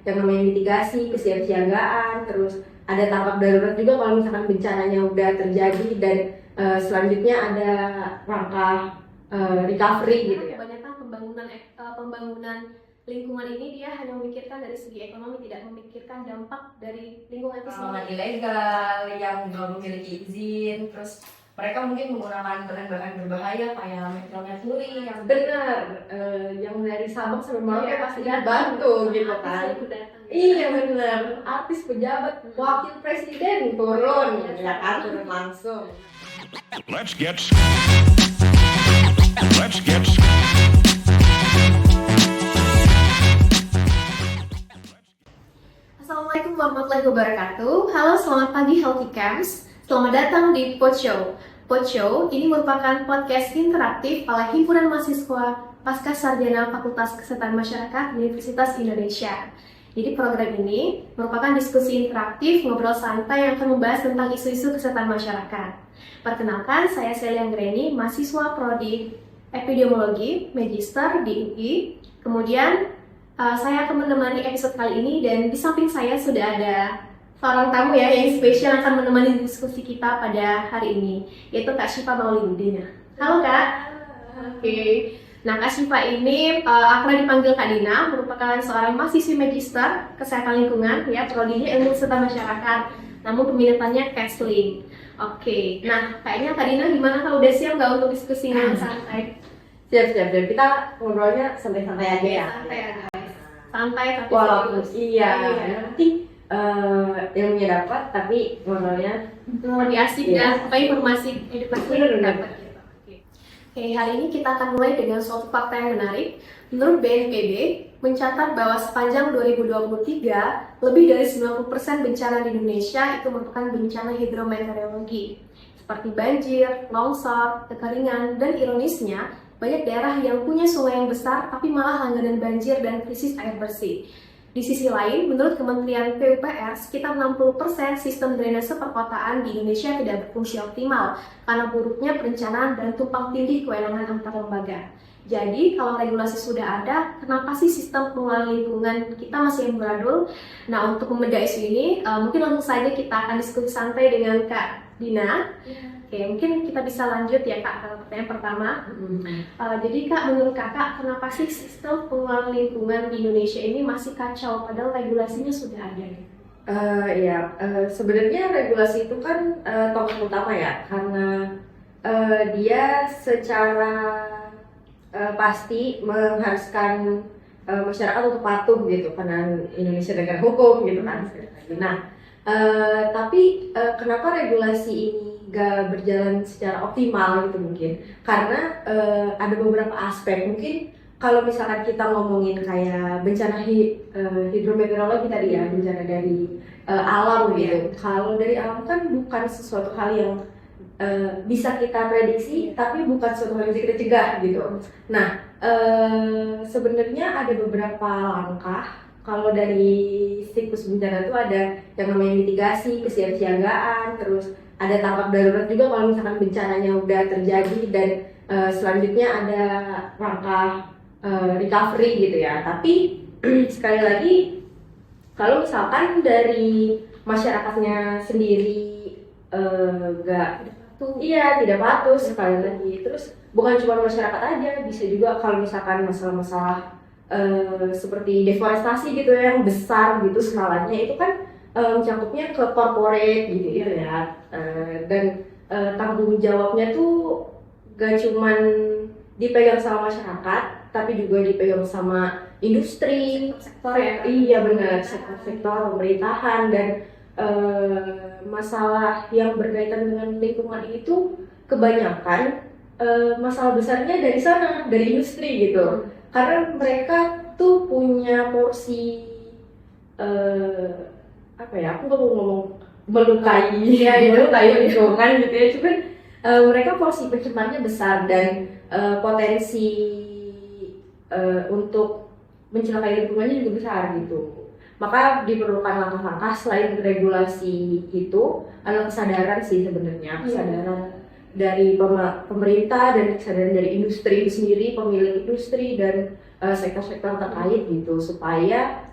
yang namanya mitigasi, kesiapsiagaan, terus ada tanggap darurat juga kalau misalkan bencananya udah terjadi, dan selanjutnya ada langkah recovery gitu ya. Kebanyakan pembangunan lingkungan ini dia hanya memikirkan dari segi ekonomi, tidak memikirkan dampak dari lingkungan itu sendiri. Ilegal yang belum memiliki izin, terus mereka mungkin menggunakan bahan-bahan berbahaya kayak metilmerkuri yang benar, yang dari Sabang sampai Merauke pasti dibantu gitu kan. Iya benar, artis, pejabat, wakil presiden turun, ya kan, turun langsung. Let's get Assalamualaikum warahmatullahi wabarakatuh. Halo, selamat pagi Healthy Camps. Selamat datang di Pod Show. Pod Show ini merupakan podcast interaktif oleh Himpunan Mahasiswa Pasca Sarjana Fakultas Kesehatan Masyarakat Universitas Indonesia. Jadi program ini merupakan diskusi interaktif ngobrol santai yang akan membahas tentang isu-isu kesehatan masyarakat. Perkenalkan, saya Celia Anggreni, mahasiswa Prodi Epidemiologi Magister di UI. Kemudian saya akan menemani episode kali ini, dan di samping saya sudah ada seorang tamu ya yang spesial akan menemani diskusi kita pada hari ini, yaitu Kak Syifa Maulidina. Halo Kak. Oke. Nah, Kak Syifa ini akrab dipanggil Kak Dina, merupakan seorang mahasiswi Magister Kesehatan Lingkungan ya, prodinya Ilmu Kesehatan Masyarakat. Namun peminatannya counseling. Oke. Nah, kayaknya Kak Dina gimana, kalau udah siap nggak untuk diskusi yang santai? Siap, dan kita ngobrolnya santai-santai aja ya. Santai aja. Santai tapi walaupun serius. yang penting ilmunya dapat, tapi ngobrolnya lebih asik dan informasi edukasi dapat gitu. Oke, hari ini kita akan mulai dengan suatu fakta yang menarik. Menurut BNPB mencatat bahwa sepanjang 2023 lebih dari 90% bencana di Indonesia itu merupakan bencana hidrometeorologi seperti banjir, longsor, kekeringan, dan ironisnya banyak daerah yang punya sungai yang besar tapi malah langganan banjir dan krisis air bersih. Di sisi lain, menurut Kementerian PUPR, sekitar 60% sistem drainase perkotaan di Indonesia tidak berfungsi optimal karena buruknya perencanaan dan tumpang tindih kewenangan antar lembaga. Jadi, kalau regulasi sudah ada, kenapa sih sistem pengelolaan lingkungan kita masih amburadul? Nah, untuk membedah isu ini, mungkin langsung saja kita akan diskusi santai dengan Kak Dina. Oke, mungkin kita bisa lanjut ya Kak ke pertanyaan pertama. Jadi Kak, menurut Kakak, kenapa sih sistem pengelolaan lingkungan di Indonesia ini masih kacau padahal regulasinya sudah ada? Sebenarnya regulasi itu kan tokoh utama ya, karena dia secara pasti mengharuskan masyarakat untuk patuh gitu, karena Indonesia negara hukum gitu kan. Nah, tapi kenapa regulasi ini gak berjalan secara optimal gitu? Mungkin karena ada beberapa aspek. Mungkin kalau misalkan kita ngomongin kayak bencana hidrometeorologi tadi ya, bencana dari alam gitu. Kalau dari alam kan bukan sesuatu hal yang bisa kita prediksi, tapi bukan sesuatu hal yang bisa kita cegah gitu. Nah, sebenarnya ada beberapa langkah. Kalau dari siklus bencana itu ada yang namanya mitigasi, kesiapsiagaan, terus ada tanggap darurat juga kalau misalkan bencananya udah terjadi, dan selanjutnya ada langkah recovery gitu ya. Tapi sekali lagi, kalau misalkan dari masyarakatnya sendiri tidak patuh sekali lagi, terus bukan cuma masyarakat aja, bisa juga kalau misalkan masalah-masalah seperti deforestasi gitu yang besar gitu skalanya, itu kan mencangkupnya ke corporate gitu ya. Dan tanggung jawabnya tuh gak cuman dipegang sama masyarakat, tapi juga dipegang sama industri, sektor ya. Iya benar, sektor pemerintahan, dan masalah yang berkaitan dengan lingkungan ini tuh kebanyakan masalah besarnya dari sana, dari industri gitu. Karena mereka tuh punya porsi aku nggak mau ngomong melukai lingkungan gitu ya, cuman mereka porsi pencemarnya besar, dan potensi untuk mencelakai lingkungannya juga besar gitu. Maka diperlukan langkah-langkah selain regulasi itu, adalah kesadaran sih sebenarnya, kesadaran dari pemerintah dan kesadaran dari industri itu sendiri, pemilik industri dan sektor-sektor terkait gitu, supaya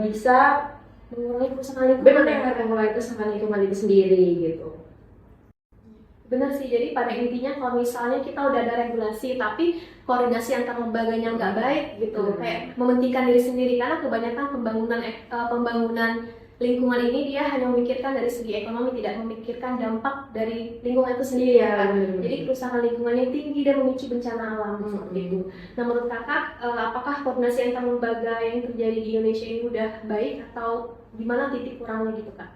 bisa mengurangi kerusakan lingkungan ya. benar mengurangi kerusakan lingkungan itu sendiri gitu. Benar sih, jadi pada intinya kalau misalnya kita udah ada regulasi tapi koordinasi antar lembaganya nggak baik gitu, kayak mementingkan diri sendiri, karena kebanyakan pembangunan lingkungan ini dia hanya memikirkan dari segi ekonomi, tidak memikirkan dampak dari lingkungan itu sendiri ya kan. Jadi kerusakan lingkungannya tinggi dan memicu bencana alam seperti itu. Nah menurut kakak, apakah koordinasi antar lembaga yang terjadi di Indonesia ini udah baik atau gimana titik kurangnya gitu kak?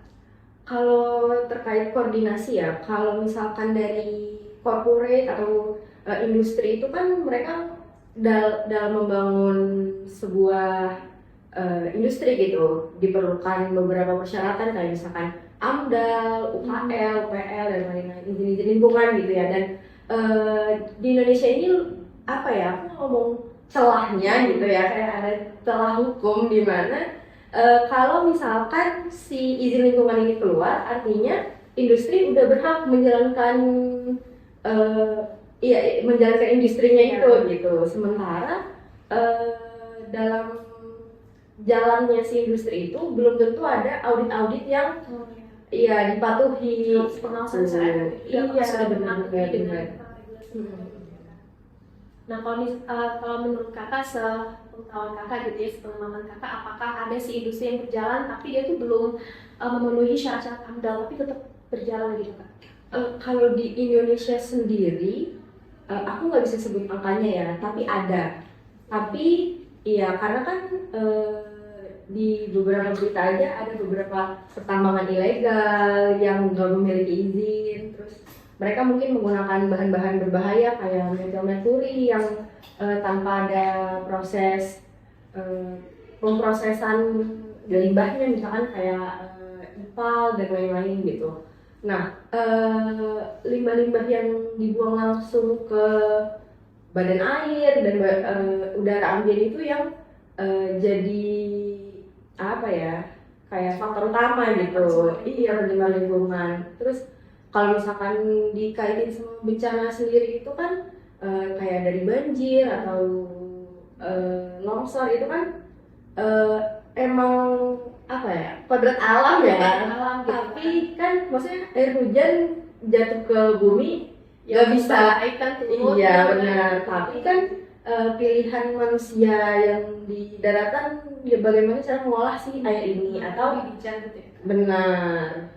Kalau terkait koordinasi ya, kalau misalkan dari corporate atau industri itu kan mereka dalam membangun sebuah industri gitu diperlukan beberapa persyaratan kayak misalkan AMDAL, UKL, PL dan lain-lain, izin-izin lingkungan gitu ya. Dan di Indonesia ini apa ya, aku ngomong celahnya gitu ya, kayak ada celah hukum di mana kalau misalkan si izin lingkungan ini keluar, artinya industri udah berhak menjalankan menjalankan industrinya itu gitu. Sementara dalam jalannya si industri itu belum tentu ada audit-audit yang dipatuhi. Pengawasan saya Iya, benar. Nah kalau menurut kakak, sepengetahuan kakak gitu ya, sepengalaman kakak, apakah ada si industri yang berjalan tapi dia tuh belum memenuhi syarat-syarat AMDAL tapi tetap berjalan gitu kak? Kalau di Indonesia sendiri, aku nggak bisa sebut angkanya ya, tapi ada. Tapi iya, karena kan di beberapa berita aja ada beberapa pertambangan ilegal yang nggak memiliki izin, terus mereka mungkin menggunakan bahan-bahan berbahaya kayak metil merkuri yang tanpa ada proses pemprosesan limbahnya, misalkan kayak IPAL dan lain-lain gitu. Nah, limbah-limbah yang dibuang langsung ke badan air dan udara ambien itu yang jadi apa ya, kayak faktor utama gitu. Iya, limbah lingkungan. Terus kalau misalkan dikaitin sama bencana sendiri itu kan kayak dari banjir atau longsor itu kan emang apa ya, kodrat alam ya. Alam gitu. Tapi kan maksudnya air hujan jatuh ke bumi nggak bisa. Iya benar. Tapi kan pilihan manusia yang di daratan ya bagaimana cara mengolah si air ini atau bijak gitu ya. Benar.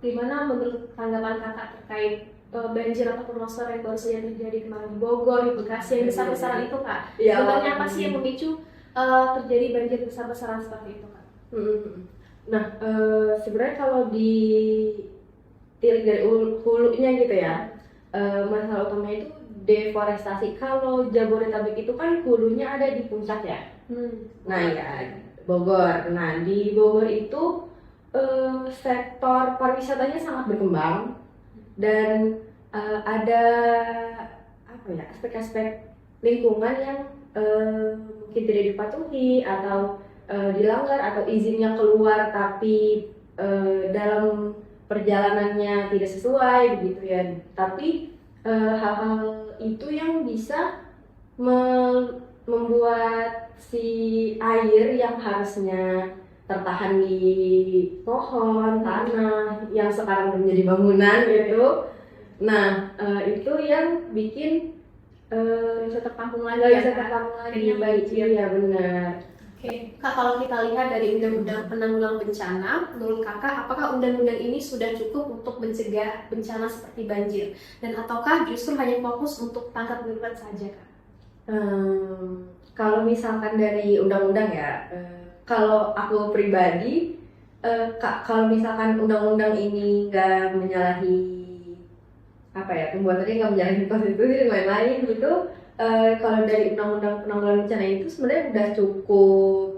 Gimana menurut tanggapan kakak terkait banjir ataupun longsor yang baru saja terjadi kemarin di Bogor, di Bekasi yang besar-besaran itu kak? Ya, sebenarnya apa sih yang memicu terjadi banjir besar-besaran seperti itu kak? Nah, sebenarnya kalau ditilik dari hulunya gitu ya, masalah utamanya itu deforestasi. Kalau Jabodetabek itu kan hulunya ada di puncak ya. Nah ya, Bogor. Nah di Bogor itu sektor pariwisatanya sangat berkembang dan ada apa ya, aspek-aspek lingkungan yang mungkin tidak dipatuhi atau dilanggar atau izinnya keluar tapi dalam perjalanannya tidak sesuai begitu ya. Tapi hal-hal itu yang bisa membuat si air yang harusnya tertahan di pohon, tanah yang sekarang menjadi bangunan gitu. Nah, itu yang bikin bisa tertampung lagi. nggak bisa tertampung lagi. Akhirnya banjir. Iya benar. Oke, Kak, kalau kita lihat dari Undang-Undang Penanggulangan Bencana, menurut Kakak, apakah undang-undang ini sudah cukup untuk mencegah bencana seperti banjir? Dan ataukah justru hanya fokus untuk tanggap darurat saja, Kak? Kalau misalkan dari undang-undang ya, kalau aku pribadi, kalau misalkan undang-undang ini nggak menyalahi apa ya, pembuatannya nggak menyalahi konstitusi dan lain-lain gitu, kalau dari undang-undang penanggulangan bencana itu sebenarnya udah cukup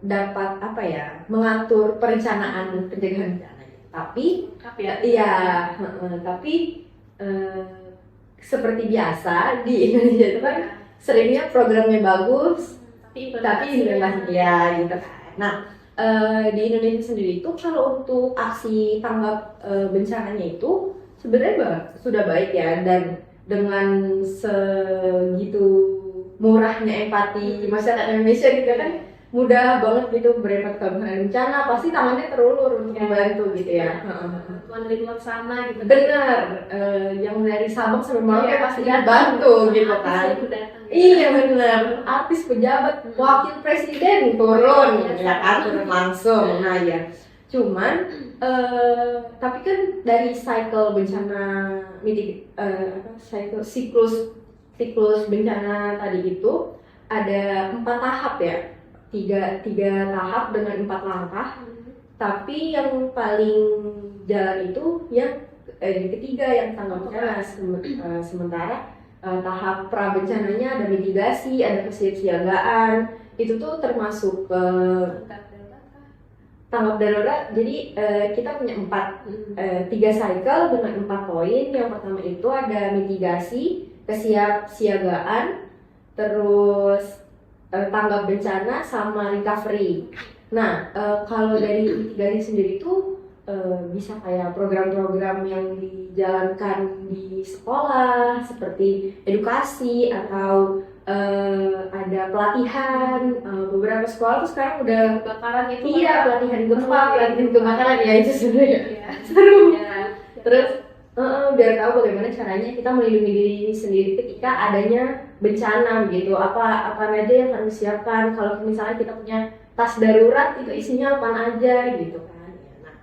dapat apa ya, mengatur perencanaan pencegahan bencana. Tapi tapi seperti biasa di Indonesia itu kan seringnya programnya bagus tapi implementasinya ya gitu kan. Nah di Indonesia sendiri itu kalau untuk aksi tanggap bencananya itu sebenarnya sudah baik ya, dan dengan segitu murahnya empati masyarakat Indonesia gitu kan, mudah banget gitu berempati kalau misalnya ada bencana pasti tangannya terulur untuk membantu gitu ya. Bantuan dari luar sana gitu. Benar, yang dari Sabang sampai Merauke pasti bantu gitu kan. Iya benar, artis pejabat, wakil presiden turun ya kan, turun langsung. Nah ya, cuman tapi kan dari cycle bencana siklus bencana tadi itu ada 4 tahap ya, tiga tahap dengan 4 langkah. Tapi yang paling jalan itu yang ketiga yang tanggap bencana. Sementara tahap pra bencananya ada mitigasi, ada kesiapsiagaan, itu tuh termasuk tanggap darurat. Jadi kita punya 3 cycle dengan 4 poin. Yang pertama itu ada mitigasi, kesiapsiagaan, terus tanggap bencana sama recovery. Nah, kalau dari mitigasi sendiri itu bisa kayak program-program yang dijalankan di sekolah seperti edukasi atau ada pelatihan. Beberapa sekolah tuh sekarang udah kebakaran itu. Iya, pelatihan gempa, pelatihan kebakaran ya, itu sebenarnya seru. Terus biar tahu bagaimana caranya kita melindungi diri sendiri ketika adanya bencana gitu. Apa aja yang harus disiapkan. Kalau misalnya kita punya tas darurat itu isinya apa aja gitu kan. Nah,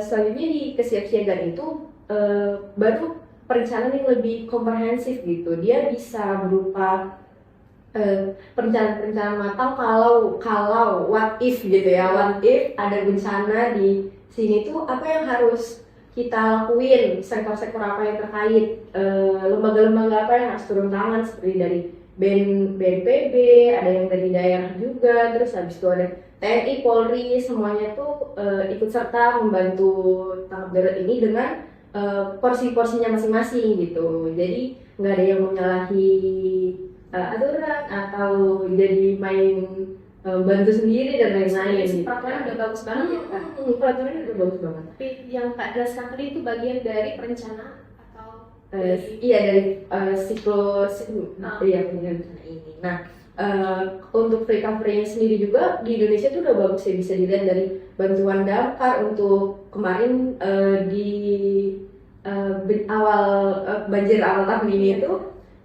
selanjutnya di kesiapsiagaan itu baru perencanaan yang lebih komprehensif gitu. Dia bisa berupa perencanaan matang kalau what if gitu ya. What if ada bencana di sini tuh apa yang harus kita lakuin, sektor-sektor apa yang terkait, lembaga-lembaga apa yang harus turun tangan seperti dari BNPB, ada yang dari daerah juga, terus habis itu ada TNI, Polri, semuanya tuh ikut serta membantu tanggap darurat ini dengan porsi-porsinya masing-masing gitu. Jadi nggak ada yang menyalahi aturan atau jadi main bantu sendiri dan lain-lain. Gitu. Peraturan udah bagus banget ya Kak? Peraturannya udah bagus banget. Tapi yang Kak jelaskan tadi itu bagian dari perencanaan atau iya dari siklus iya bencana ini. Nah, untuk recovery sendiri juga di Indonesia itu udah bagus ya, bisa dilihat dari bantuan damkar untuk kemarin di banjir awal tahun ini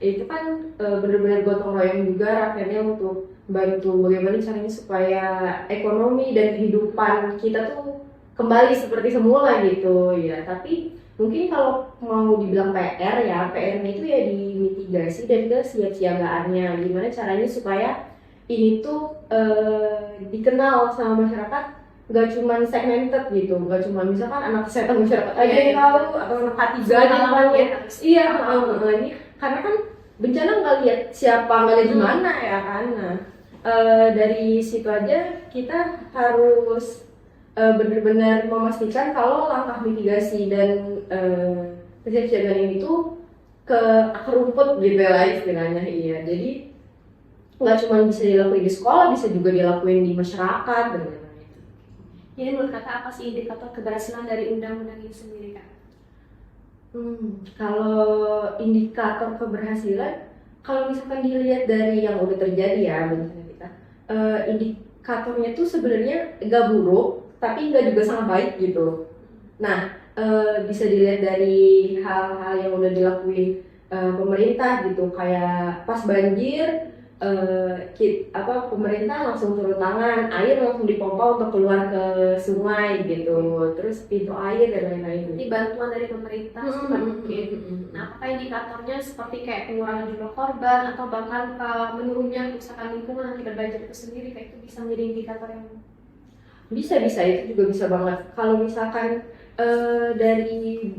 itu kan benar-benar gotong royong juga rakyatnya untuk bantu bagaimana caranya supaya ekonomi dan kehidupan kita tuh kembali seperti semula gitu ya. Tapi mungkin kalau mau dibilang PR-nya itu ya di mitigasi dan kesiapsiagaannya. Gimana caranya supaya ini tuh dikenal sama masyarakat, nggak cuma segmented gitu, nggak cuma misalkan anak kesehatan masyarakat aja yang tahu atau anak K3 aja yang tahu. Iya, ini karena kan bencana nggak lihat siapa, nggak lihat di mana ya kan. Nah, dari situ aja kita harus benar-benar memastikan kalau langkah mitigasi dan kesiapsiagaan ini tuh ke akar rumput gitu lah istilahnya. Iya, jadi nggak cuma bisa dilakuin di sekolah, bisa juga dilakuin di masyarakat dan lain-lain. Jadi menurut Kakak apa sih indikator keberhasilan dari undang-undang ini sendiri Kak? Kalau indikator keberhasilan, kalau misalkan dilihat dari yang udah terjadi ya bencana kita, indikatornya tuh sebenarnya nggak buruk, tapi nggak juga sangat baik gitu. Nah, bisa dilihat dari hal-hal yang udah dilakuin pemerintah gitu, kayak pas banjir, pemerintah langsung turun tangan, air langsung dipompa untuk keluar ke sungai gitu, terus pintu air dan lain-lain. Ini bantuan dari pemerintah super mungkin. Nah, apakah indikatornya seperti kayak pengurangan jumlah korban atau bahkan menurunnya kerusakan lingkungan akibat banjir itu sendiri, kayak itu bisa menjadi indikator yang bisa itu juga bisa banget. Kalau misalkan dari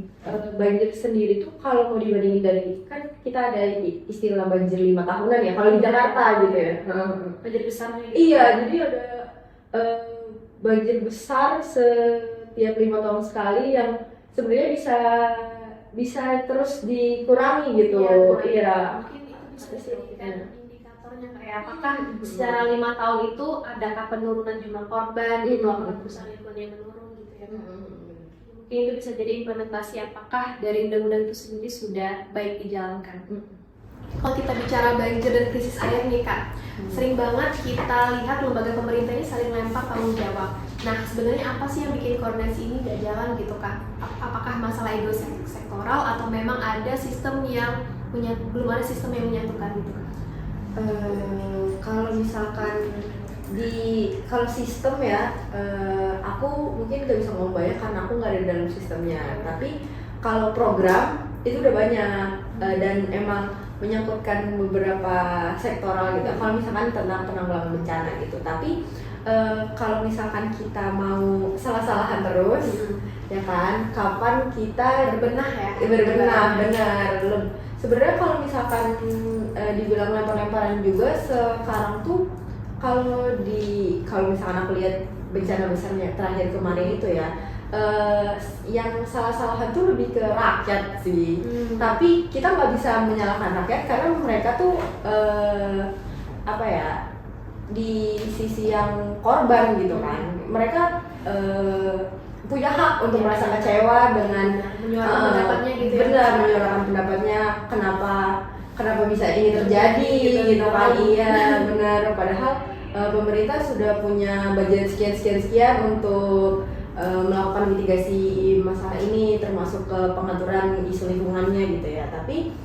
banjir sendiri tuh kalau mau dibandingin dari kan kita ada istilah banjir 5 tahunan ya kalau di Jakarta gitu ya. banjir besarnya gitu. Iya, jadi ada banjir besar setiap 5 tahun sekali yang sebenarnya bisa terus dikurangi gitu. Iya. Mungkin itu bisa dijadikan indikatornya kayak apakah secara 5 tahun itu adakah penurunan jumlah korban gitu, apakah kerusakan lingkungan yang menurun gitu ya. Mungkin itu bisa jadi implementasi apakah dari undang-undang itu sendiri sudah baik dijalankan. Kalau kita bicara banjir dan krisis air nih Kak, sering banget kita lihat lembaga pemerintah ini saling lempar tanggung jawab. Nah, sebenarnya apa sih yang bikin koordinasi ini nggak jalan gitu Kak? Apakah masalah ego sektoral atau memang ada sistem yang belum ada sistem yang menyatukan gitu Kak? Kalau misalkan kalau sistem ya, aku mungkin nggak bisa ngomong banyak karena aku nggak ada di dalam sistemnya. Tapi kalau program itu udah banyak dan emang menyangkutkan beberapa sektoral gitu. Kalau misalkan tentang penanggulangan bencana gitu. Tapi kalau misalkan kita mau salah-salahan terus, ya kan? Kapan kita Berbenah ya? Berbenah, benar. Sebenarnya kalau misalkan dibilang lempar-lemparan juga sekarang tuh kalau misalkan aku lihat bencana besarnya terakhir kemarin itu ya, yang salah-salahan tuh lebih ke rakyat sih. Tapi kita nggak bisa menyalahkan rakyat karena mereka tuh apa ya, di sisi yang korban gitu kan. Mereka punya hak untuk merasa kecewa dengan menyuarakan pendapatnya gitu ya. Benar, menyuarakan pendapatnya kenapa bisa ini terjadi gitu kan. Iya, benar. Padahal pemerintah sudah punya budget sekian untuk melakukan mitigasi masalah ini, termasuk ke pengaturan isu lingkungannya gitu ya. Tapi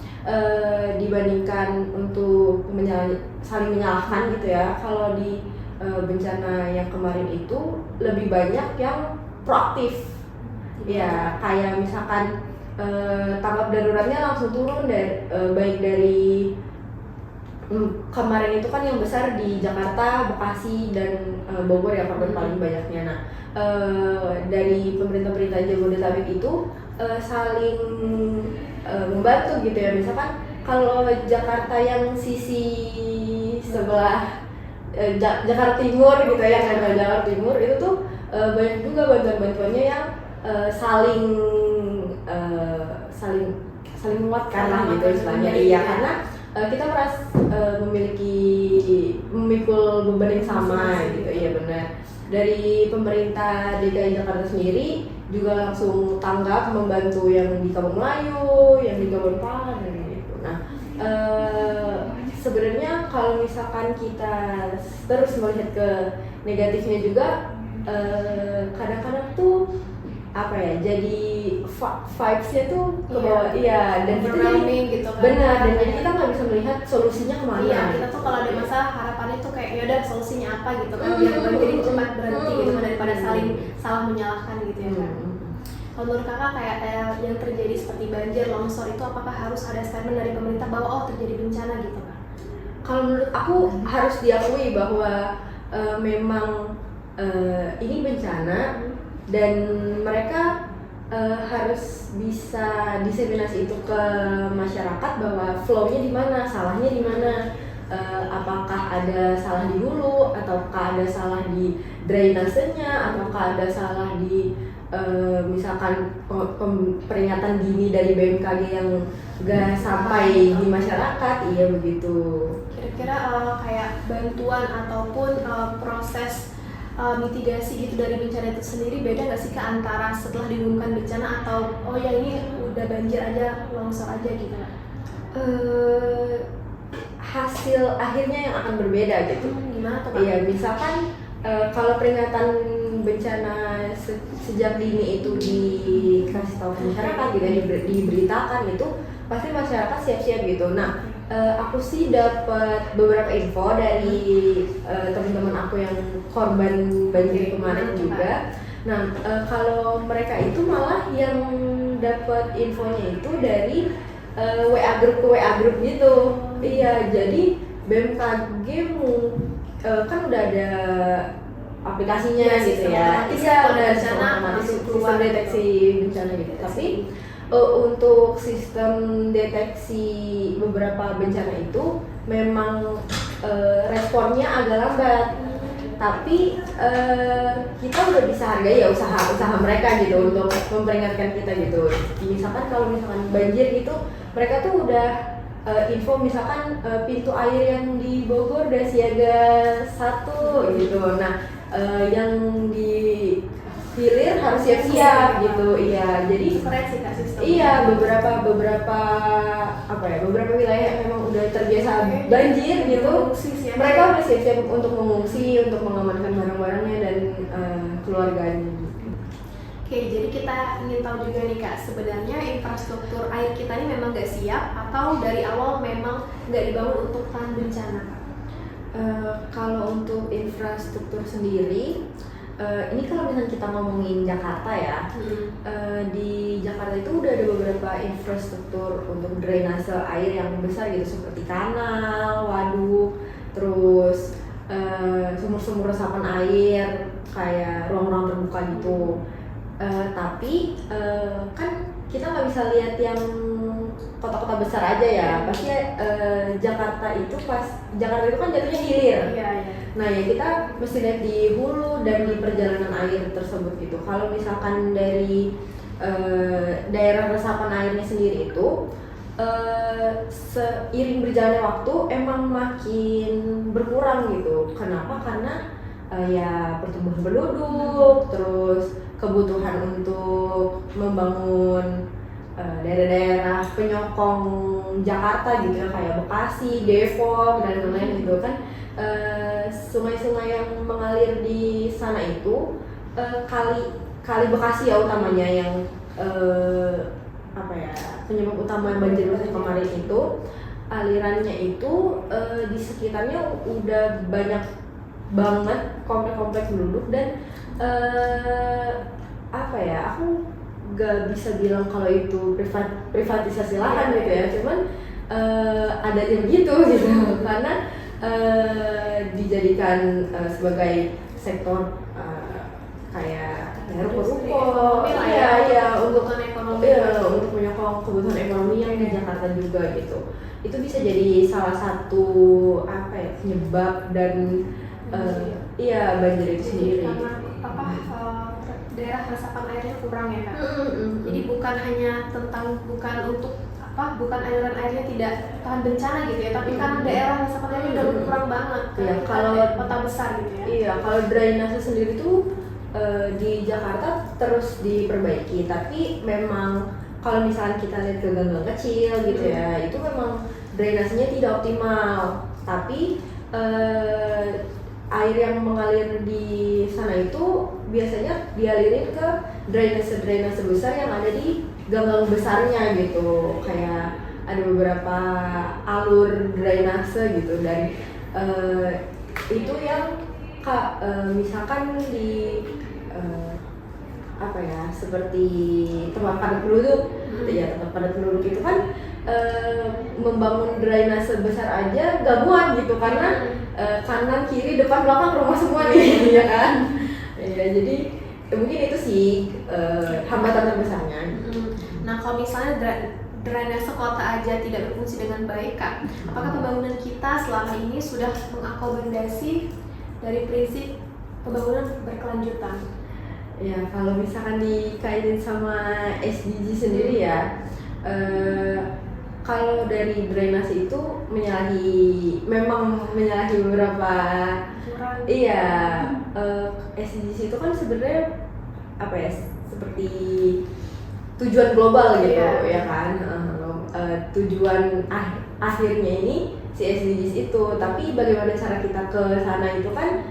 dibandingkan untuk saling menyalahkan gitu ya, kalau di bencana yang kemarin itu lebih banyak yang proaktif ya, kayak misalkan tanggap daruratnya langsung turun baik dari kemarin itu kan yang besar di Jakarta, Bekasi, dan Bogor ya, korban paling banyaknya. Nah, dari pemerintah Jabodetabek itu saling membantu gitu ya. Misalkan kalau Jakarta yang sisi sebelah Jakarta Timur gitu ya, yang ada Jakarta Timur itu tuh banyak juga bantuan-bantuannya yang saling menguatkan lah gitu istilahnya. Iya, karena kita merasa memikul beban yang sama gitu. Iya benar. Dari pemerintah DKI Jakarta sendiri juga langsung tanggap membantu yang di Kampung Melayu, yang di Kampung Palan gitu. Nah, sebenarnya kalau misalkan kita terus melihat ke negatifnya juga, kadang-kadang tuh apa ya, jadi vibes-nya tuh ke bawah. Iya, dan kita jadi gitu kan. Benar, dan jadi kita nggak bisa melihat solusinya kemana. Iya, kita tuh kalau ada masalah harapannya tuh kayak yaudah solusinya apa gitu kan, biar banjir ini cepat berhenti gitu kan, daripada salah menyalahkan gitu ya kan. Kalau menurut kakak kayak yang terjadi seperti banjir, longsor itu apakah harus ada statement dari pemerintah bahwa oh terjadi bencana gitu kan? Kalau menurut aku harus diakui bahwa memang ini bencana, dan mereka harus bisa diseminasi itu ke masyarakat bahwa flow-nya di mana, salahnya di mana, apakah ada salah di hulu, ataukah ada salah di drainasenya, ataukah ada salah di misalkan peringatan dini dari BMKG yang gak sampai di masyarakat. Iya begitu. Kira-kira kayak bantuan ataupun proses mitigasi gitu dari bencana itu sendiri beda nggak sih Kak, antara setelah diumumkan bencana atau oh ya ini udah banjir aja, longsor aja gitu? Hasil akhirnya yang akan berbeda gitu. Gimana tuh Kak? Iya, misalkan kalau peringatan bencana sejak dini itu dikasih tahu ke masyarakat gitu, diberitakan itu pasti masyarakat siap-siap gitu. Nah, aku sih dapat beberapa info dari teman-teman aku yang korban banjir kemarin juga. Nah, kalau mereka itu malah yang dapat infonya itu dari WA grup ke WA grup gitu. Iya, jadi BMKG kan udah ada aplikasinya ya, gitu ya. Iya, udah sistem deteksi bencana gitu. Tapi untuk sistem deteksi beberapa bencana itu memang responnya agak lambat. Tapi kita udah bisa hargai ya usaha mereka gitu untuk memperingatkan kita gitu. Misalkan kalau misalkan banjir gitu, mereka tuh udah info misalkan pintu air yang di Bogor udah siaga 1 gitu. Nah, yang di hilir harus siap-siap gitu. Iya, jadi keren sih Kak sistem. iya beberapa apa ya, beberapa wilayah yang memang udah terbiasa banjir gitu. Mereka udah siap-siap untuk mengungsi, untuk mengamankan barang-barangnya dan keluarganya. Oke, jadi kita ingin tahu juga nih Kak, sebenarnya infrastruktur air kita ini memang nggak siap atau dari awal memang nggak dibangun untuk tahan bencana Kak? Kalau untuk infrastruktur sendiri, ini kalau misalnya kita ngomongin Jakarta ya, di Jakarta itu udah ada beberapa infrastruktur untuk drainase air yang besar gitu, seperti kanal, waduk, terus sumur-sumur resapan air, kayak ruang-ruang terbuka gitu. Tapi kan kita nggak bisa lihat yang kota-kota besar aja ya, pasti Jakarta itu kan jatuhnya hilir. Iya. Nah ya kita mesti lihat di hulu dan di perjalanan air tersebut gitu. Kalau misalkan dari daerah resapan airnya sendiri itu seiring berjalannya waktu emang makin berkurang gitu. Kenapa? Karena ya pertumbuhan penduduk, terus kebutuhan untuk membangun daerah-daerah penyokong Jakarta gitu ya, kayak Bekasi, Depok dan lain-lain gitu kan. Sungai-sungai yang mengalir di sana itu kali Bekasi ya utamanya yang penyebab utama banjir musim kemarin itu, alirannya itu di sekitarnya udah banyak banget komplek-komplek penduduk dan aku gak bisa bilang kalau itu privatisasi lahan gitu ya, cuman adanya begitu gitu karena dijadikan sebagai sektor kayak ruko-ruko, untuk menyokong kebutuhan ekonomi yang di Jakarta juga gitu. Itu bisa jadi salah satu penyebab dan banjir itu sendiri. Karena daerah resapan airnya kurang ya Kak. Jadi bukan aliran airnya tidak tahan bencana gitu ya, tapi karena daerah resapan airnya udah kurang banget. Iya, kalau kota besar gitu ya. Iya, kalau drainase sendiri tuh di Jakarta terus diperbaiki, tapi memang kalau misalnya kita lihat ke gang-gang kecil gitu ya, itu memang drainasenya tidak optimal. Tapi air yang mengalir di sana itu biasanya dialirin ke drainase besar yang ada di gang-gang besarnya gitu. Kayak ada beberapa alur drainase gitu, dan itu yang misalkan di seperti tempat padat penduduk, ya tempat padat penduduk itu kan membangun drainase besar aja gak muat gitu karena kanan kiri depan belakang rumah semua nih ya kan. Ya, jadi mungkin itu sih hambatan terbesarnya. Nah kalau misalnya drainase kota aja tidak berfungsi dengan baik Kak, apakah pembangunan kita selama ini sudah mengakomodasi dari prinsip pembangunan berkelanjutan? Ya kalau misalkan dikaitin sama SDG sendiri ya, kalau dari drainase itu memang menyalahi beberapa. Iya, SDGs itu kan sebenarnya seperti tujuan global gitu ya kan. Tujuan akhirnya ini si SDGs itu, tapi bagaimana cara kita ke sana itu kan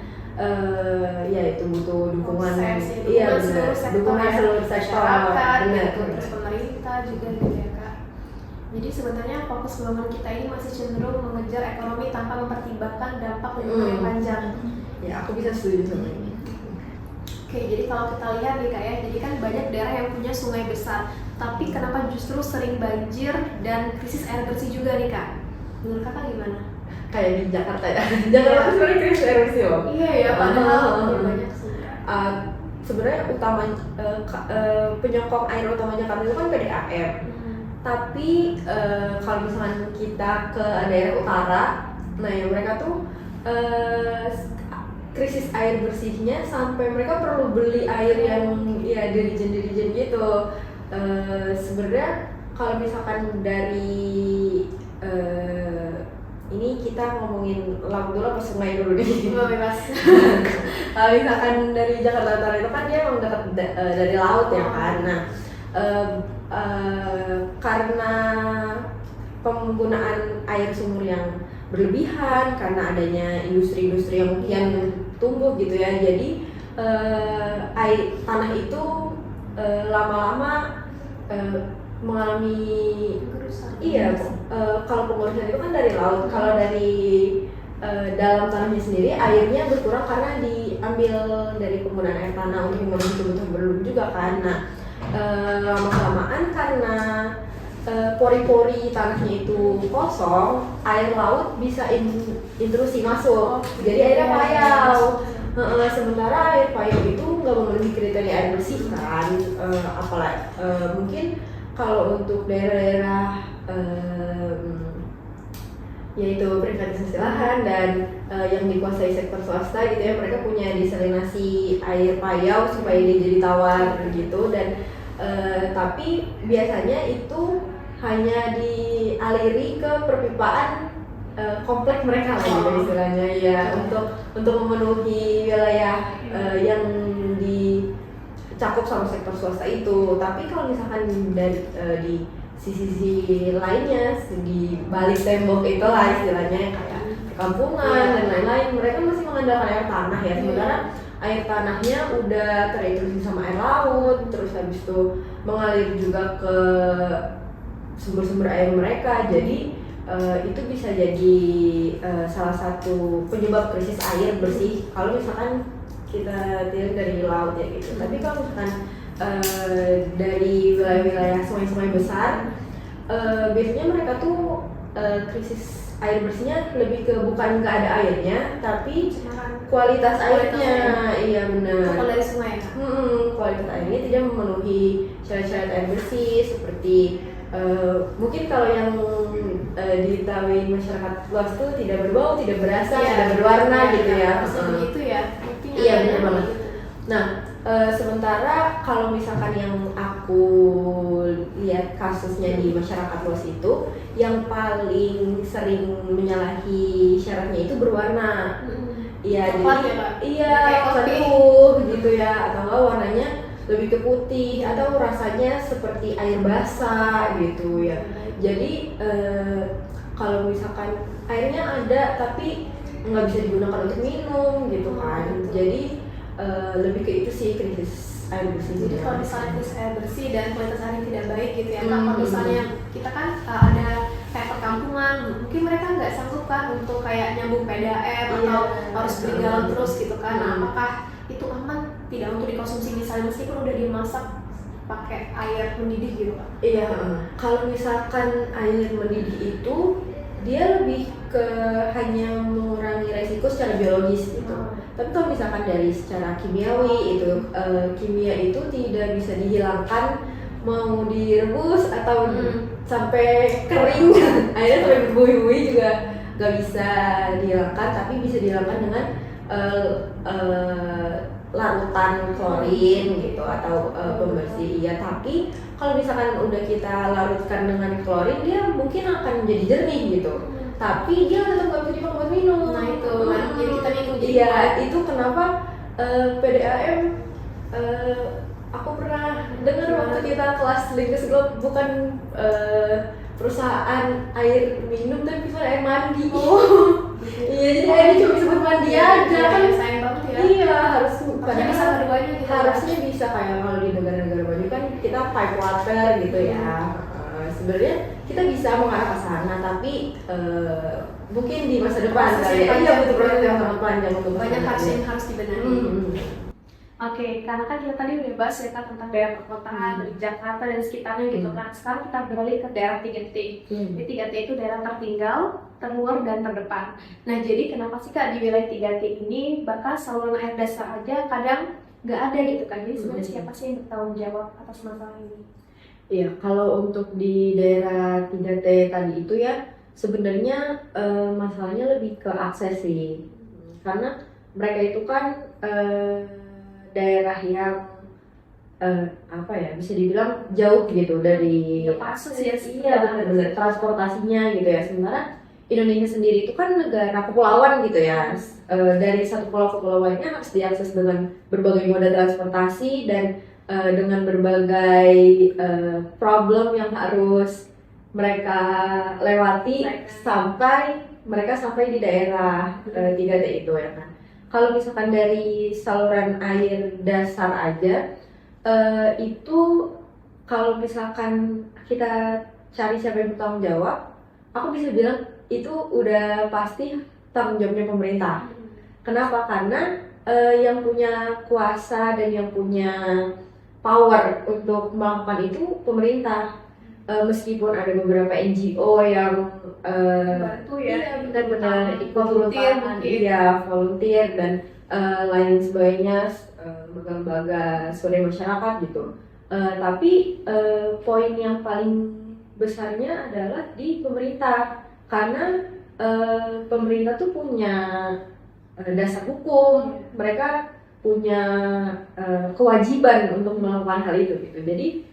itu butuh dukungan seluruh sektor, terus pemerintah juga gitu ya Kak. Jadi sebenarnya fokus pembangunan kita ini masih cenderung mengejar ekonomi tanpa mempertimbangkan dampak lingkungan yang panjang. Ya, aku bisa setuju sama ini. Oke, jadi kalau kita lihat nih Kak ya, jadi kan banyak daerah yang punya sungai besar, tapi kenapa justru sering banjir dan krisis air bersih juga nih Kak? Menurut Kakak gimana? Kayak di Jakarta ya. Jakarta sebenarnya krisis air bersih loh. Iya ya, padahal banyak sumber. Sebenarnya penyokong air utama Jakarta itu kan PDAM. Tapi kalau misalnya kita ke daerah utara, nah ya mereka tuh krisis air bersihnya sampai mereka perlu beli air yang dirijen gitu. Sebenarnya kalau misalkan dari ini kita ngomongin laut dulu apa sungai dulu nih? Bebas. Kalau misalkan dari Jakarta Utara itu kan dia emang dekat dari laut ya kan. Nah, karena penggunaan air sumur yang berlebihan karena adanya industri-industri yang mungkin tumbuh gitu ya, jadi air tanah itu lama-lama mengalami kalau pengurusan itu kan dari laut, kalau dari dalam tanahnya sendiri airnya berkurang karena diambil dari penggunaan air tanah untuk memenuhi kebutuhan berlebih juga kan. Nah, lama-kelamaan karena pori-pori tanahnya itu kosong, air laut bisa intrusi masuk, jadi airnya payau. Sementara air payau itu nggak memenuhi kriteria air bersih kan, apalagi mungkin kalau untuk daerah-daerah yaitu privatisasi lahan dan yang dikuasai sektor swasta gitu ya, mereka punya desalinasi air payau supaya dia jadi tawar gitu, dan tapi biasanya itu hanya dialiri ke perpipaan komplek mereka lah gitu istilahnya ya, untuk memenuhi wilayah yang dicakup sama sektor swasta itu. Tapi kalau misalkan dari di sisi lainnya, di balik tembok itu lah istilahnya kayak perkampungan dan lain-lain, mereka masih mengandalkan air tanah ya, sementara air tanahnya udah terintrusi sama air laut, terus habis itu mengalir juga ke sumber-sumber air mereka. Jadi itu bisa jadi salah satu penyebab krisis air bersih kalau misalkan kita lihat dari laut ya gitu. Tapi kalau misalkan dari wilayah-wilayah sungai-sungai besar, biasanya mereka tuh krisis air bersihnya lebih ke bukan nggak ada airnya, tapi kualitas airnya. Iya benar. Kalau dari sungai ya? Kualitas airnya tidak memenuhi syarat-syarat air bersih seperti mungkin kalau yang diketahui masyarakat luas tuh tidak berbau, tidak berasa, tidak berwarna gitu ya. Begitu ya. Iya benar banget. Nah, sementara kalau misalkan yang aku lihat kasusnya di masyarakat luas itu, yang paling sering menyalahi syaratnya itu berwarna. Iya, jadi keruh gitu ya, atau enggak warnanya lebih ke putih, atau rasanya seperti air basah gitu ya. Jadi kalau misalkan airnya ada tapi nggak bisa digunakan untuk minum gitu kan, jadi lebih ke itu sih krisis air bersih. Jadi kalau misalnya krisis air bersih dan kualitas air tidak baik gitu ya, kalau misalnya kita kan ada kayak perkampungan, mungkin mereka nggak sanggup kan untuk kayak nyambung PDAM atau harus beli galon terus gitu kan. Nah, apakah itu aman tidak untuk dikonsumsi misalnya meskipun udah dimasak pakai air mendidih gitu Pak? Iya, kalau misalkan air mendidih itu dia lebih ke hanya mengurangi resiko secara biologis gitu. Tapi kalau misalkan dari secara kimiawi itu, kimia itu tidak bisa dihilangkan mau direbus atau sampai kering, airnya sampai berbuih-buih juga nggak bisa dihilangkan, tapi bisa dihilangkan dengan larutan klorin gitu atau pembersih. Iya, tapi kalau misalkan udah kita larutkan dengan klorin, dia mungkin akan menjadi jernih gitu, tapi dia tetap nggak bisa dipakai buat minum. Nah itu jadi kita minum. Iya, itu kenapa PDAM aku pernah dengar waktu kita kelas Lingus Globe, bukan perusahaan air minum tapi perusahaan air mandi. Iya, jadi airnya cuma bisa buat mandi aja kan, sayang banget ya. Iya, harus harusnya bisa keduanya gitu. Harusnya bisa kayak kalau di negara-negara maju kan kita pipe water gitu ya. Sebenarnya kita bisa mengarah ke sana, tapi mungkin di masa depan kali ya. Iya, butuh proses yang sangat panjang untuk banyak harus dibenahi. Oke, karena kan kita tadi udah bahas ya kan tentang daerah perkotaan dari Jakarta dan sekitarnya gitu kan. Sekarang kita beralih ke daerah 3T. Di 3T itu daerah tertinggal, terluar, dan terdepan. Nah, jadi kenapa sih Kak di wilayah 3T ini bahkan saluran air dasar aja kadang nggak ada gitu kan? Jadi sebenarnya siapa sih yang bertanggung jawab atas masalah ini? Iya, kalau untuk di daerah 3T tadi itu ya sebenarnya masalahnya lebih ke akses sih. Karena mereka itu kan daerah yang apa ya, bisa dibilang jauh gitu dari akses ya. Iya, benar-benar transportasinya gitu ya. Sementara Indonesia sendiri itu kan negara kepulauan gitu ya. Dari satu pulau ke pulau lainnya harus diakses dengan berbagai moda transportasi dan dengan berbagai problem yang harus mereka lewati sampai mereka sampai di daerah 3T itu ya kan. Kalau misalkan dari saluran air dasar aja itu kalau misalkan kita cari siapa yang bertanggung jawab, aku bisa bilang itu udah pasti tanggung jawabnya pemerintah. Kenapa? Karena yang punya kuasa dan yang punya power untuk melakukan itu pemerintah. Meskipun ada beberapa NGO yang Bantu ya. iya benar-benar ikut Volunteer turun mungkin. iya volunteer dan lain sebagainya, lembaga-lembaga swadaya masyarakat gitu. Tapi poin yang paling besarnya adalah di pemerintah, karena pemerintah tuh punya dasar hukum, mereka punya kewajiban untuk melakukan hal itu gitu. Jadi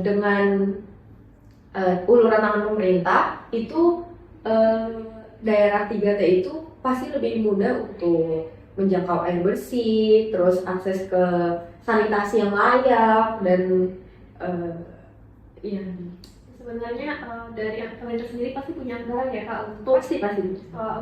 dengan uluran tangan pemerintah itu daerah 3T itu pasti lebih mudah untuk menjangkau air bersih, terus akses ke sanitasi yang layak dan ya Sebenarnya dari pemerintah sendiri pasti punya anggaran ya Kak untuk pasti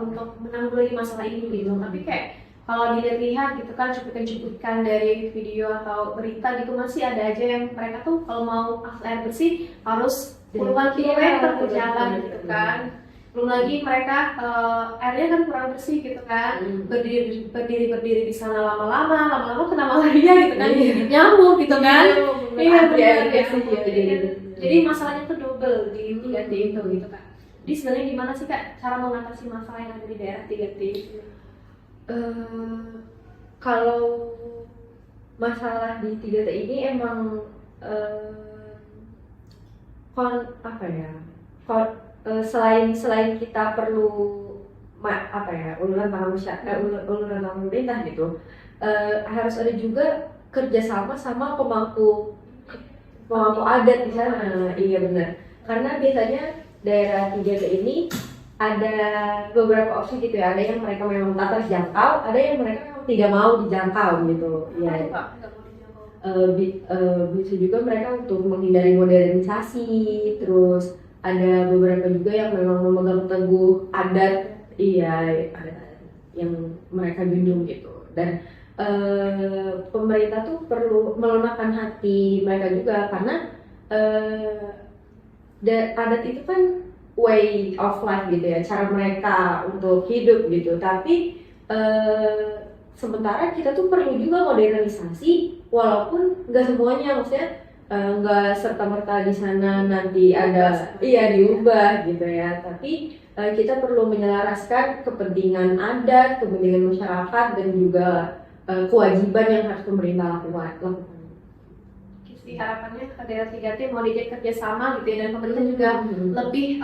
untuk menanggulangi masalah ini gitu. Tapi kayak kalau dilihat gitu kan cuplikan-cuplikan dari video atau berita gitu masih ada aja yang mereka tuh kalau mau akses air bersih harus puluhan kilometer berjalan gitu kan. Belum lagi mereka airnya kan kurang bersih gitu kan, berdiri di sana lama-lama kena malaria gitu kan, nyamuk gitu kan. Iya benar ya. Jadi masalahnya tuh double di 3T itu gitu kan. Jadi sebenarnya gimana sih Kak cara mengatasi masalah yang ada di daerah 3T itu? Kalau masalah di 3T ini emang selain kita perlu uluran tangan uluran tangan pemerintah gitu, harus ada juga kerjasama sama pemangku adat di sana. Iya benar, karena biasanya daerah 3T ini ada beberapa opsi gitu ya, ada yang mereka memang tak terjangkau, ada yang mereka memang tidak mau dijangkau gitu. Iya. Bisa juga mereka untuk menghindari modernisasi, terus ada beberapa juga yang memang memegang teguh adat, iya adat yang mereka junjung gitu. Dan pemerintah tuh perlu melunakkan hati mereka juga, karena adat itu kan way of life gitu ya, cara mereka untuk hidup gitu. Tapi sementara kita tuh perlu juga modernisasi, walaupun nggak semuanya, maksudnya nggak serta-merta di sana nanti ada diubah gitu ya. Tapi kita perlu menyelaraskan kepentingan adat, kepentingan masyarakat, dan juga kewajiban yang harus pemerintah lakukan. Harapannya daerah 3T mau diajak kerjasama gitu ya, dan pemerintah juga lebih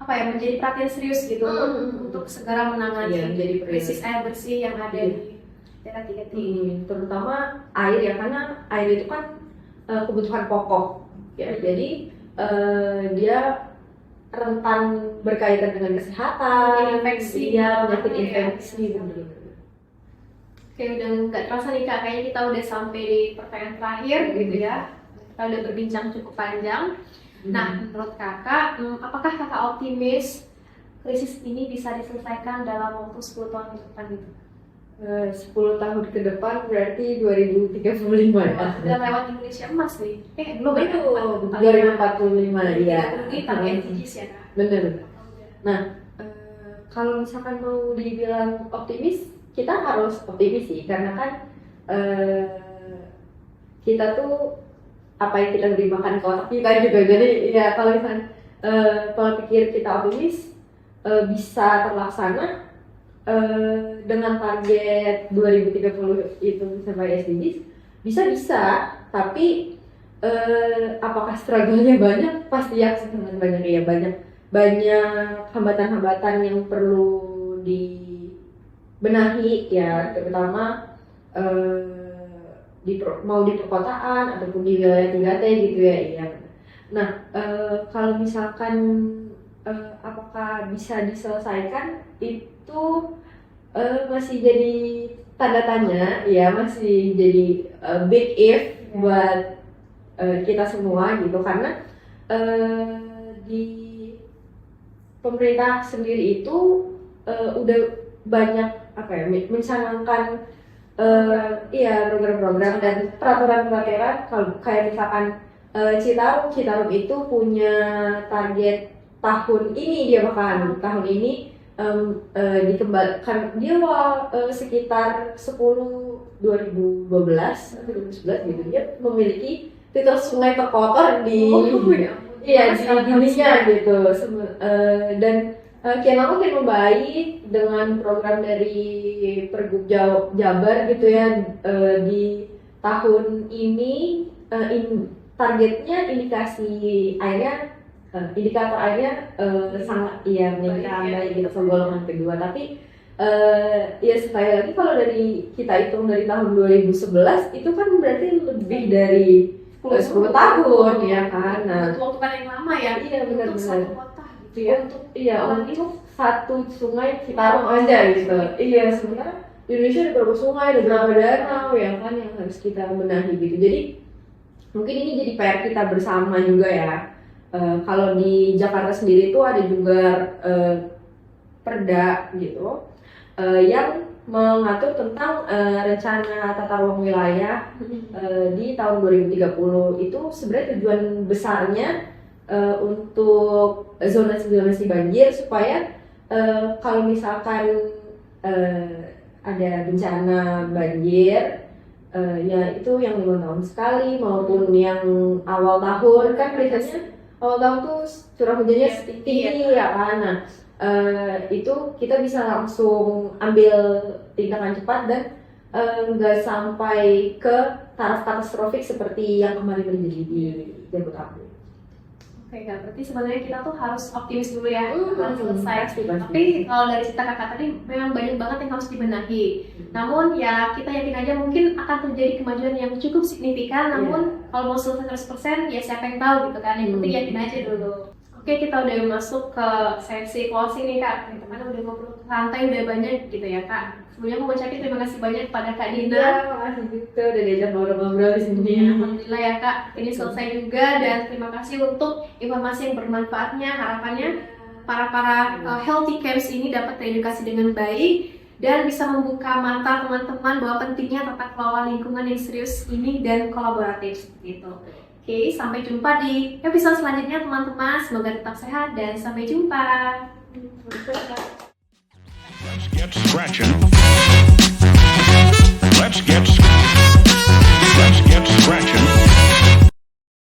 menjadi perhatian serius gitu untuk segera menangani krisis air bersih yang ada di daerah 3T ini. Terutama air ya, karena air itu kan kebutuhan pokok ya, jadi dia rentan berkaitan dengan kesehatan, infeksi, penyakit infeksi. Oke, udah nggak terasa nih Kak, kayaknya kita udah sampai di pertanyaan terakhir gitu ya. Kita udah berbincang cukup panjang. Nah, menurut Kakak, apakah Kakak optimis krisis ini bisa diselesaikan dalam waktu 10 tahun ke depan gitu? 10 tahun ke depan berarti 2035 ya? Udah lewat Indonesia emas nih. Belum itu 2045 ya. Ini target SDGs ya Kak? Bener. Nah, kalau misalkan mau dibilang optimis, kita harus optimis sih, karena kan kita tuh apa yang kita beri makan ke otak kita juga. Jadi ya kalau misalkan pola pikir kita optimis bisa terlaksana dengan target 2030 itu sampai SDGs, bisa, tapi apakah struggle-nya banyak? Pasti ya, sangat banyak ya, banyak hambatan-hambatan yang perlu dibenahi ya, terutama mau di perkotaan ataupun di wilayah 3T gitu ya. Iya. Nah, kalau misalkan apakah bisa diselesaikan itu masih jadi tanda tanya, ya masih jadi big if buat kita semua gitu, karena di pemerintah sendiri itu udah banyak apa ya mencanangkan iya program-program dan peraturan-peraturan. Kalau kayak misalkan Citarum itu punya target tahun ini, dia bahkan tahun ini dikembangkan dia sekitar 2012 atau 2011 gitu, dia memiliki titel sungai terkotor di iya di dunia gitu. Dan kian lama kian membaik dengan program dari Pergub Jabar gitu ya. Di tahun ini targetnya indikator airnya sangat meningkat baik gitu ke golongan kedua. Tapi ya sekali lagi kalau dari kita hitung dari tahun 2011 itu kan berarti lebih dari 10 tahun ya kan. Nah, waktu kan yang lama ya. Iya benar-benar. Satu kota gitu ya. Untuk satu sungai Citarum aja gitu. Iya, sementara di Indonesia ada beberapa sungai, ada beberapa danau ya kan yang harus kita benahi gitu. Jadi mungkin ini jadi PR kita bersama juga ya. Kalau di Jakarta sendiri itu ada juga perda gitu yang mengatur tentang rencana tata ruang wilayah di tahun 2030. Itu sebenarnya tujuan besarnya untuk zonasi banjir supaya kalau misalkan ada bencana banjir ya itu yang 5 tahun sekali maupun yang awal tahun kan biasanya awal tahun tuh curah hujannya tinggi ya kan. Nah, itu kita bisa langsung ambil tindakan cepat dan nggak sampai ke taraf katastrofik seperti yang kemarin terjadi di Jabodetabek. Oke Kak, berarti sebenarnya kita tuh harus optimis dulu ya, harus selesai. Pasti. Tapi kalau dari cerita kakak tadi memang banyak banget yang harus dibenahi. Namun ya kita yakin aja mungkin akan terjadi kemajuan yang cukup signifikan. Namun kalau mau selesai 100% ya siapa yang tahu gitu kan. Yang penting yakin aja dulu. Oke, kita udah masuk ke sesi closing nih Kak. Teman-teman udah ngobrol santai udah banyak gitu ya Kak. Sebelumnya aku mau ucapin terima kasih banyak kepada Kak Dina. Iya, makasih juga udah diajak ngobrol-ngobrol di sini. Alhamdulillah ya Kak, ini selesai juga dan terima kasih untuk informasi yang bermanfaatnya. Harapannya para healthy camps ini dapat teredukasi dengan baik dan bisa membuka mata teman-teman bahwa pentingnya tata kelola lingkungan yang serius ini dan kolaboratif seperti itu. Oke, sampai jumpa di episode selanjutnya teman-teman. Semoga tetap sehat dan sampai jumpa. Let's get scratching. Let's get scratching.